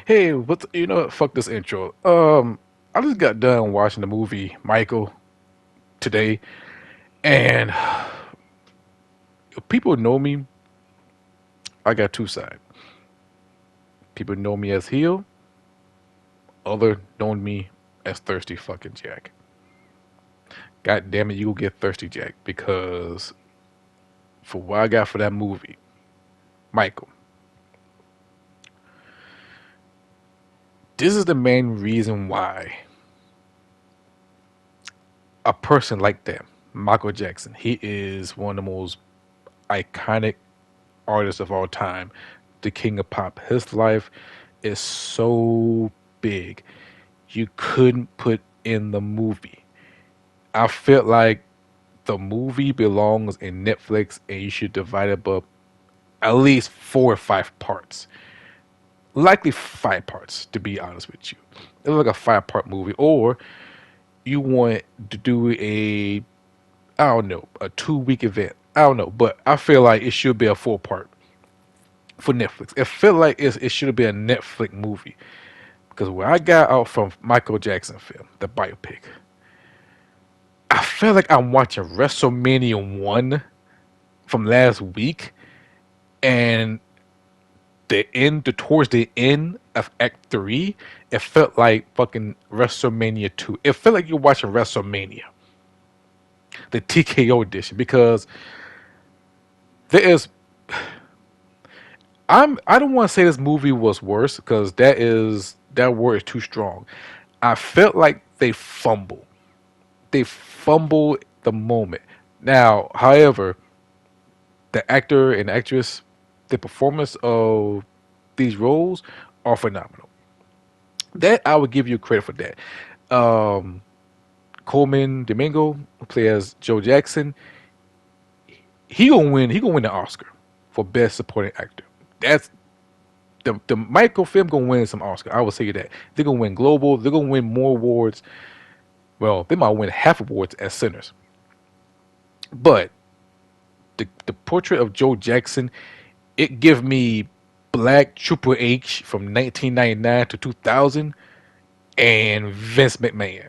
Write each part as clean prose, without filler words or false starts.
Hey, you know what? Fuck this intro. I just got done watching the movie Michael today, and people know me. I got two sides. People know me as heel, other know me as thirsty fucking Jack. God damn it, you go get thirsty Jack because for what I got for that movie, Michael. This is the main reason why a person like that, Michael Jackson, he is one of the most iconic artist of all time, the king of pop. His life is so big, you couldn't put in the movie. I felt like the movie belongs in Netflix and you should divide it up at least 4 or 5 parts. Likely 5 parts, to be honest with you. It was like a 5 part movie. Or you want to do I don't know, a 2 week event. I don't know, but I feel like it should be a 4 part for Netflix. It felt like it should have been a Netflix movie because what I got out from Michael Jackson film, the biopic, I feel like I'm watching WrestleMania 1 from last week, and towards the end of Act 3, it felt like fucking WrestleMania 2. It felt like you're watching WrestleMania, the TKO edition, because there is. I don't want to say this movie was worse because that word is too strong. I felt like they fumbled the moment. Now, however, the actor and actress, the performance of these roles are phenomenal. That I would give you credit for that. Um, Coleman Domingo, who plays Joe Jackson, he gonna win. He gonna win the Oscar for best supporting actor. That's the Michael film gonna win some Oscar. I will say that they're gonna win global. They're gonna win more awards. Well, they might win half awards as Sinners. But the portrait of Joe Jackson, it give me Black Triple H from 1999 to 2000 and Vince McMahon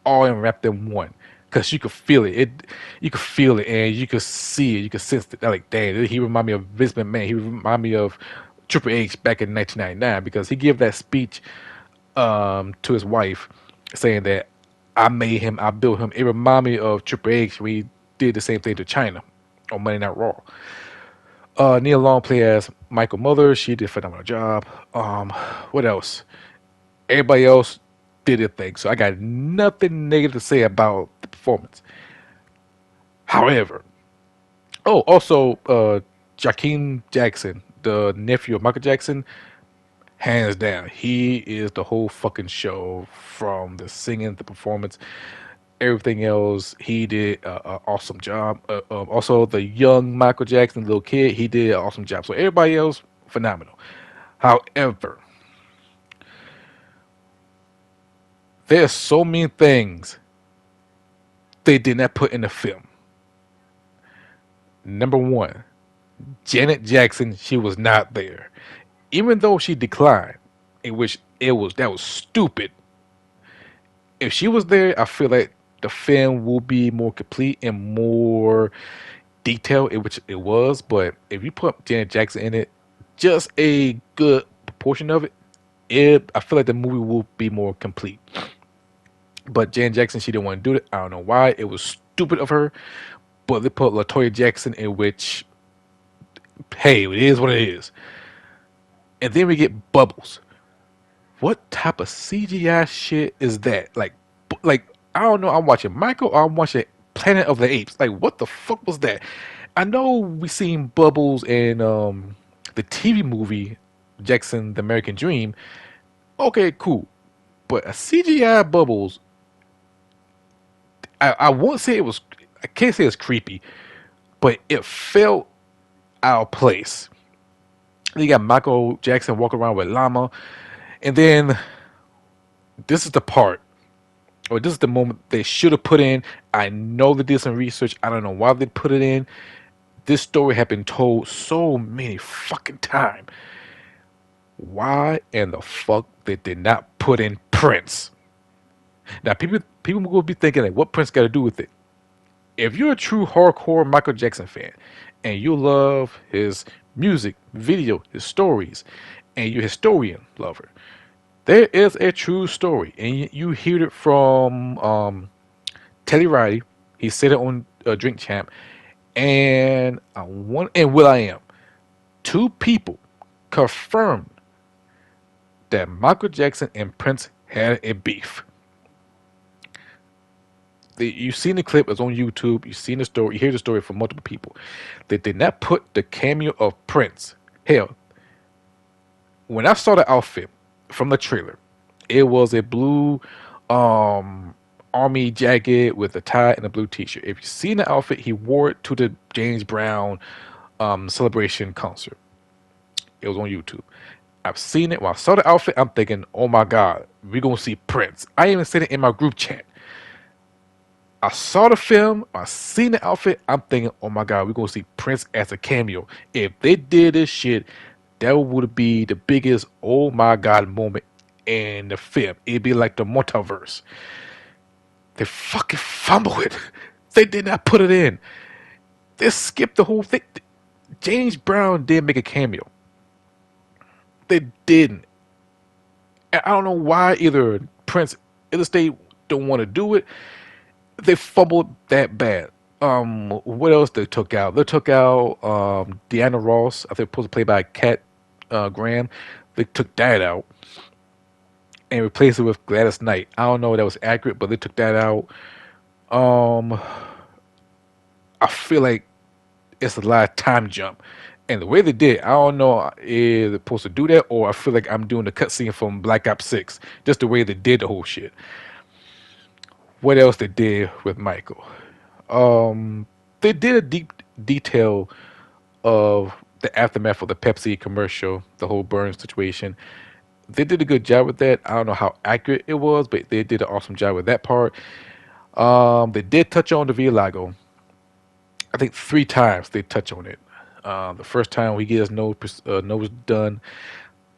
all in wrapped in one. Cause you could feel it. You could feel it, and you could see it. You could sense it. Like, damn, he remind me of Vince McMahon. He remind me of Triple H back in 1999 because he gave that speech to his wife, saying that I made him, I built him. It reminded me of Triple H when he did the same thing to China on Monday Night Raw. Neil Long played as Michael Mother. She did a phenomenal job. What else? Everybody else did their thing. So I got nothing negative to say about the performance. However, oh, also, Jakeem Jackson, the nephew of Michael Jackson, hands down, he is the whole fucking show from the singing, the performance, everything else. He did an awesome job. Also, the young Michael Jackson, little kid, he did an awesome job. So everybody else, phenomenal. However, there's so many things they did not put in the film. Number one, Janet Jackson, she was not there. Even though she declined, in which that was stupid. If she was there, I feel like the film will be more complete and more detailed, in which it was. But if you put Janet Jackson in it, just a good proportion of it, I feel like the movie will be more complete. But Janet Jackson, she didn't want to do it. I don't know why. It was stupid of her. But they put Latoya Jackson in which, hey, it is what it is. And then we get Bubbles. What type of CGI shit is that? Like I don't know. I'm watching Michael or I'm watching Planet of the Apes. Like, what the fuck was that? I know we seen Bubbles in the TV movie Jackson the American Dream. Okay, cool. But a CGI Bubbles, I won't say it was. I can't say it's creepy, but it felt out of place. You got Michael Jackson walking around with llama, and then this is the part, or this is the moment they should have put in. I know they did some research. I don't know why they put it in. This story had been told so many fucking times. Why in the fuck they did not put in Prince? Now people will be thinking like, what Prince got to do with it? If you're a true hardcore Michael Jackson fan and you love his music, video, his stories, and you're a historian lover, there is a true story, and you heard it from Teddy Riley. He said it on Drink Champ, and Will I Am. Two people confirmed that Michael Jackson and Prince had a beef. You've seen the clip, it's on YouTube, you've seen the story, you hear the story from multiple people. They did not put the cameo of Prince. Hell, when I saw the outfit from the trailer, it was a blue army jacket with a tie and a blue t-shirt. If you've seen the outfit, he wore it to the James Brown celebration concert. It was on YouTube. I've seen it. When I saw the outfit, I'm thinking, oh my God, we're going to see Prince. I even said it in my group chat. I saw the film, I seen the outfit, I'm thinking, oh my God, we're gonna see Prince as a cameo. If they did this shit, that would be the biggest oh my God moment in the film. It'd be like the multiverse. They fucking fumbled it. They did not put it in. They skipped the whole thing. James Brown did make a cameo. They didn't. And I don't know why either Prince, either they don't want to do it, they fumbled that bad. What else they took out? They took out Deanna Ross. I think supposed to play by Kat Graham. They took that out and replaced it with Gladys Knight. I don't know if that was accurate, but they took that out. Um, I feel like it's a lot of time jump. And the way they did, I don't know if they're supposed to do that or I feel like I'm doing the cutscene from Black Ops 6. Just the way they did the whole shit. What else they did with Michael? They did a deep detail of the aftermath of the Pepsi commercial, the whole burn situation. They did a good job with that. I don't know how accurate it was, but they did an awesome job with that part. They did touch on the Villago. I think three times they touch on it. The first time we get his nose done.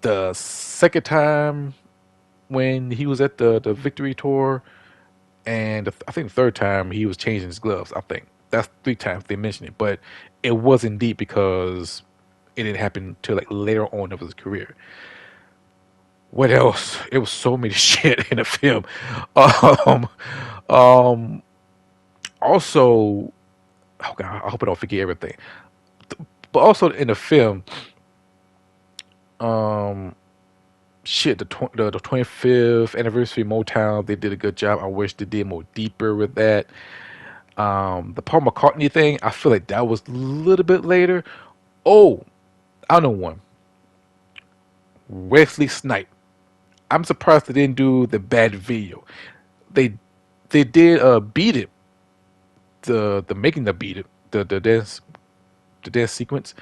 The second time when he was at the victory tour, and I think the third time he was changing his gloves. I think that's three times they mentioned it, but it wasn't deep because it didn't happen till like later on of his career. What else? It was so many shit in the film. Um, um, also, oh God, I hope I don't forget everything. But also in the film, um, shit, the 25th anniversary Motown, they did a good job. I wish they did more deeper with that. The Paul McCartney thing, I feel like that was a little bit later. Oh, I know one. Wesley Snipe. I'm surprised they didn't do the bad video. They they did Beat It, the making the Beat It, the dance sequence.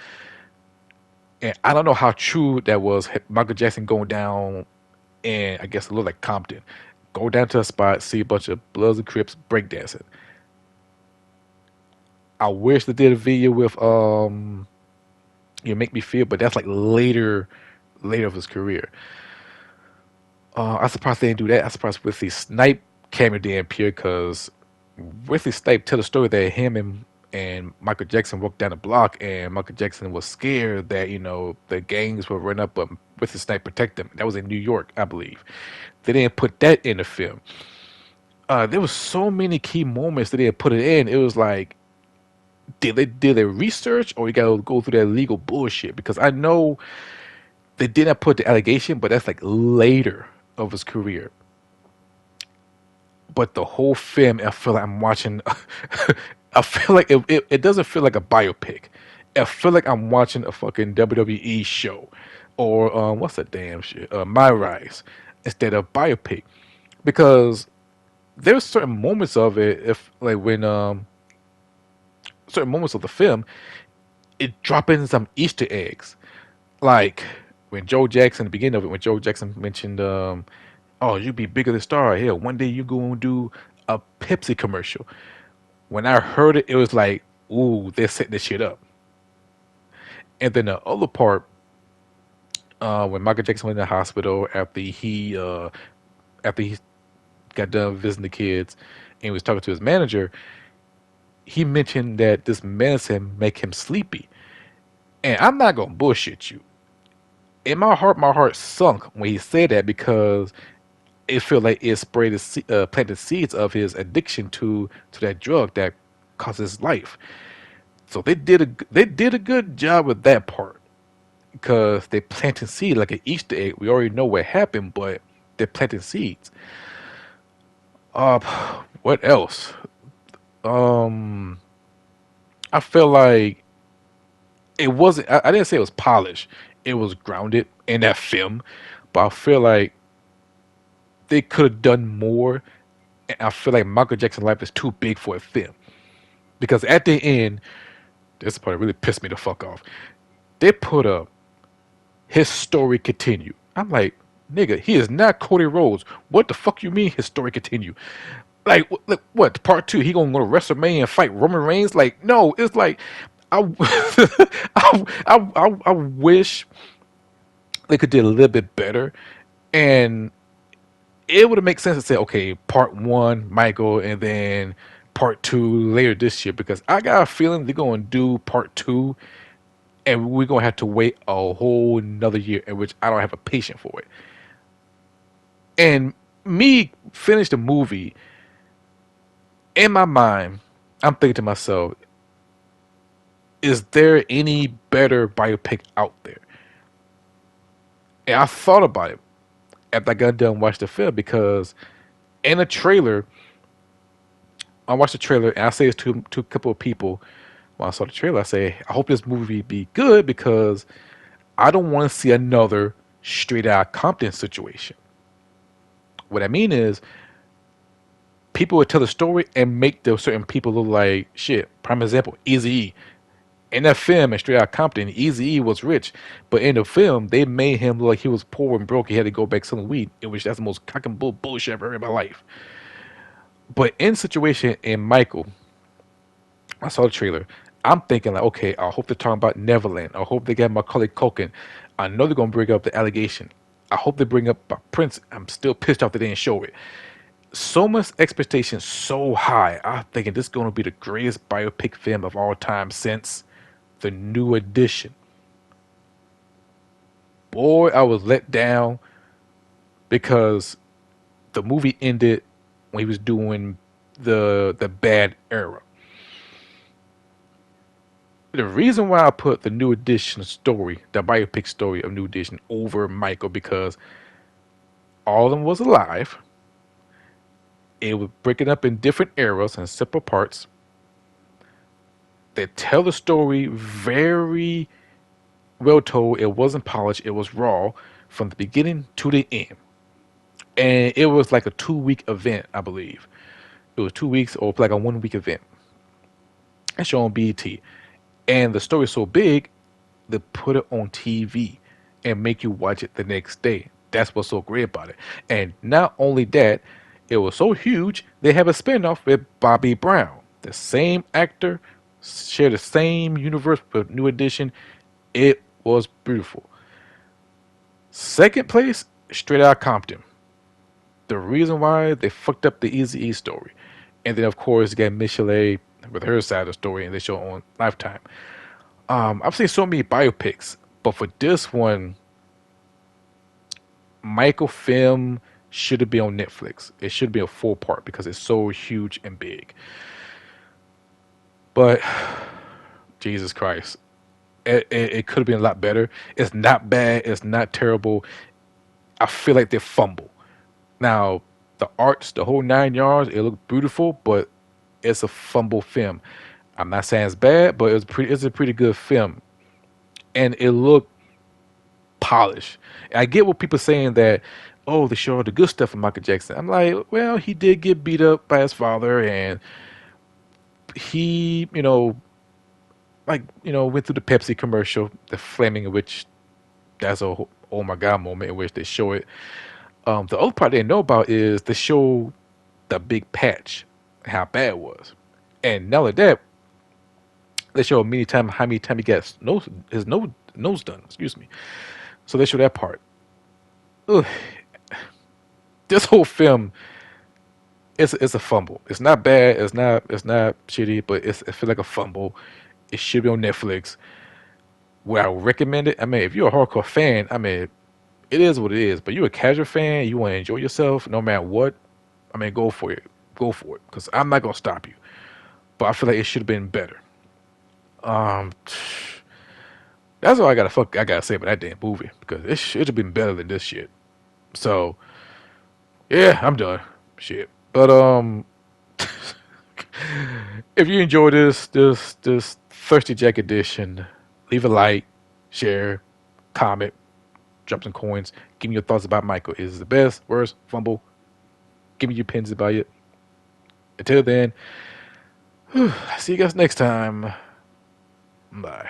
And I don't know how true that was. Michael Jackson going down and I guess it looked like Compton. Go down to a spot, see a bunch of Bloods and Crips breakdancing. I wish they did a video with You Make Me Feel, but that's like later of his career. I'm surprised they didn't do that. I'm surprised Wesley Snipe cameo didn't appear because Wesley Snipe tell the story that him and Michael Jackson walked down the block and Michael Jackson was scared that, the gangs would run up, but Wesley Snipe protect them. That was in New York, I believe. They didn't put that in the film. There was so many key moments that they didn't put it in. It was like, did they research or you gotta go through that legal bullshit? Because I know they didn't put the allegation, but that's like later of his career. But the whole film, I feel like I'm watching. I feel like it doesn't feel like a biopic. I feel like I'm watching a fucking WWE show, or what's that damn shit? My Rise, instead of biopic, because there's certain moments of it. If like when certain moments of the film, it drop in some Easter eggs, like when Joe Jackson, the beginning of it, when Joe Jackson mentioned, "Oh, you be bigger than Star. Hell, one day you gonna do a Pepsi commercial." When I heard it, it was like, "Ooh, they're setting this shit up." And then the other part, When Michael Jackson went in the hospital after he got done visiting the kids and he was talking to his manager, he mentioned that this medicine make him sleepy. And I'm not gonna bullshit you. In my heart sunk when he said that because it felt like it planted seeds of his addiction to that drug that causes his life. So they did a good job with that part because they planted seed like an Easter egg. We already know what happened, but they're planting seeds. Uh, what else? Um, I feel like it wasn't. I didn't say it was polished. It was grounded in that film, but I feel like they could have done more. And I feel like Michael Jackson's life is too big for a film because at the end, this part really pissed me the fuck off. They put up his story continue. I'm like, nigga, he is not Cody Rhodes. What the fuck you mean his story continue? Like, what part two? He gonna go to WrestleMania and fight Roman Reigns? Like, no, it's like, I, I wish they could do a little bit better, and it would make sense to say, okay, part one, Michael, and then part two later this year, because I got a feeling they're gonna do part two, and we're gonna have to wait a whole another year, in which I don't have a patience for it. And me finish the movie in my mind, I'm thinking to myself, is there any better biopic out there? And I thought about it after I got done watching the film because in a trailer, I watched the trailer and I say this to a couple of people when I saw the trailer. I say, I hope this movie be good because I don't want to see another straight out Compton situation. What I mean is, people would tell the story and make those certain people look like shit. Prime example, Easy E. In that film, in Straight Outta Compton, Easy E was rich, but in the film, they made him look like he was poor and broke. He had to go back selling weed, in which that's the most cock and bull bullshit I've ever heard in my life. But in situation in Michael, I saw the trailer. I'm thinking like, okay, I hope they're talking about Neverland. I hope they got Macaulay Culkin. I know they're gonna bring up the allegation. I hope they bring up Prince. I'm still pissed off they didn't show it. So much expectation, so high. I'm thinking this is gonna be the greatest biopic film of all time since The New Edition. Boy, I was let down because the movie ended when he was doing the bad era. The reason why I put the New Edition story, the biopic story of New Edition, over Michael because all of them was alive. It was breaking up in different eras and separate parts. They tell the story very well told. It wasn't polished. It was raw from the beginning to the end. And it was like a 2 week event, I believe. It was 2 weeks or like a 1 week event. And shown on BET. And the story is so big, they put it on TV and make you watch it the next day. That's what's so great about it. And not only that, it was so huge, they have a spinoff with Bobby Brown. The same actor, share the same universe with New Edition. It was beautiful. Second place, Straight Outta Compton. The reason why they fucked up the Easy E story. And then, of course, you got Michelle with her side of the story, and they show on Lifetime. I've seen so many biopics, but for this one, Michael film should be on Netflix. It should be a full part because it's so huge and big. But Jesus Christ, it could have been a lot better. It's not bad. It's not terrible. I feel like they fumble. Now, the arts, the whole 9 yards, it looked beautiful, but it's a fumble film. I'm not saying it's bad, but it's a pretty good film, and it looked polished. And I get what people saying that, oh, they show all the good stuff from Michael Jackson. I'm like, well, he did get beat up by his father, and he, went through the Pepsi commercial, the flaming, which that's a oh my god moment in which they show it. The other part they know about is they show the big patch, how bad it was, and not only that, they show how many time he got his nose done. Excuse me. So they show that part. Ugh, this whole film, it's a fumble. It's not bad. It's not shitty, but it feels like a fumble. It should be on Netflix. Where I would recommend it. I mean, if you're a hardcore fan, I mean, it is what it is. But you're a casual fan, you want to enjoy yourself, no matter what. I mean, go for it. Go for it, because I'm not gonna stop you. But I feel like it should have been better. Um, that's all I gotta say about that damn movie because it should have been better than this shit. So yeah, I'm done. Shit. But if you enjoy this Thirsty Jack edition, leave a like, share, comment, drop some coins. Give me your thoughts about Michael. Is it the best, worst, fumble? Give me your pins about it. Until then, see you guys next time. Bye.